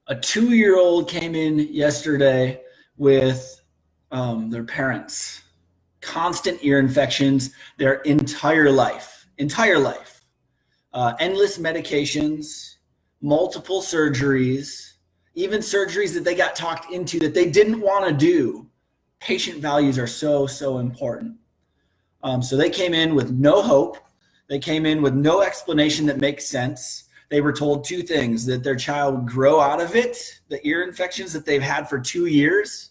A 2-year-old came in yesterday with their parents. Constant ear infections their entire life. Endless medications, multiple surgeries, even surgeries that they got talked into that they didn't want to do. Patient values are so important. So they came in with no hope. They came in with no explanation that makes sense. They were told two things: that their child would grow out of it, the ear infections that they've had for 2 years.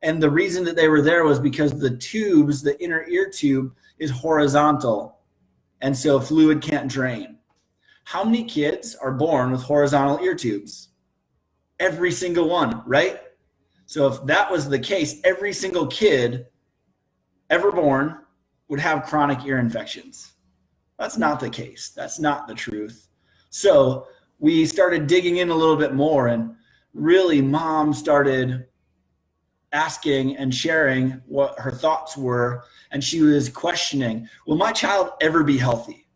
And the reason that they were there was because the tubes, the inner ear tube, is horizontal. And so fluid can't drain. How many kids are born with horizontal ear tubes? Every single one, right? So if that was the case, every single kid ever born would have chronic ear infections. That's not the case. That's not the truth. So we started digging in a little bit more, and really mom started asking and sharing what her thoughts were, and she was questioning, will my child ever be healthy?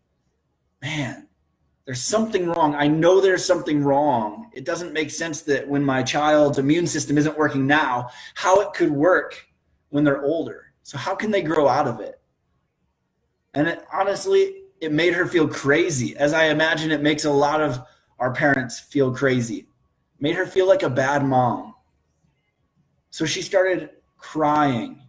Man, there's something wrong. I know there's something wrong. It doesn't make sense that when my child's immune system isn't working now, how it could work when they're older. So how can they grow out of it? And honestly, it made her feel crazy, as I imagine it makes a lot of our parents feel crazy. It made her feel like a bad mom. So she started crying,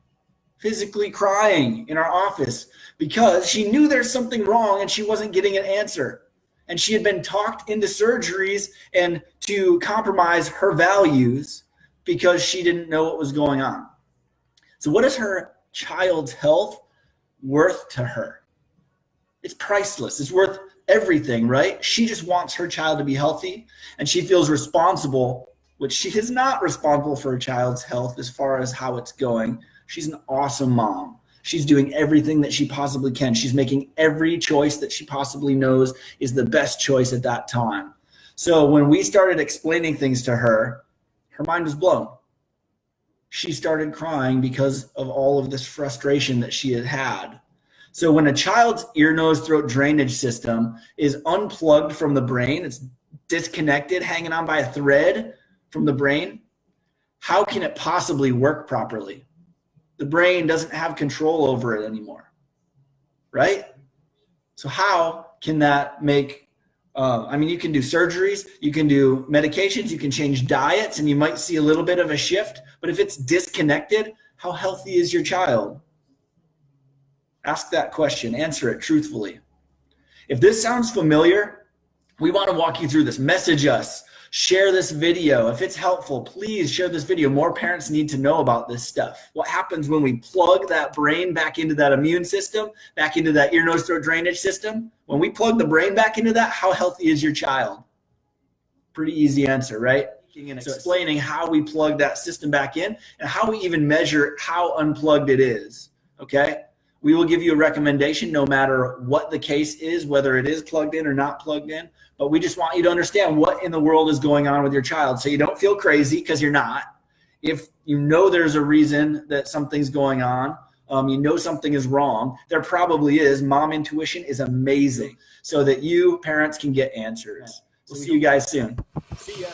physically crying in our office, because she knew there's something wrong and she wasn't getting an answer. And she had been talked into surgeries and to compromise her values because she didn't know what was going on. So what is her child's health worth to her? It's priceless. It's worth everything, right? She just wants her child to be healthy, and she feels responsible, which she is not responsible for her child's health as far as how it's going. She's an awesome mom. She's doing everything that she possibly can. She's making every choice that she possibly knows is the best choice at that time. So when we started explaining things to her, her mind was blown. She started crying because of all of this frustration that she had had. So when a child's ear, nose, throat drainage system is unplugged from the brain, it's disconnected, hanging on by a thread from the brain, how can it possibly work properly? The brain doesn't have control over it anymore, right? So how can that make, you can do surgeries, you can do medications, you can change diets, and you might see a little bit of a shift, but if it's disconnected, how healthy is your child? Ask that question, answer it truthfully. If this sounds familiar, we want to walk you through this. Message us, share this video. If it's helpful, please share this video. More parents need to know about this stuff. What happens when we plug that brain back into that immune system, back into that ear, nose, throat drainage system? When we plug the brain back into that, how healthy is your child? Pretty easy answer, right? So explaining how we plug that system back in and how we even measure how unplugged it is, okay? We will give you a recommendation no matter what the case is, whether it is plugged in or not plugged in. But we just want you to understand what in the world is going on with your child so you don't feel crazy, because you're not. If you know there's a reason that something's going on, you know something is wrong, there probably is. Mom intuition is amazing so that you, parents, can get answers. We'll see you guys soon. See ya.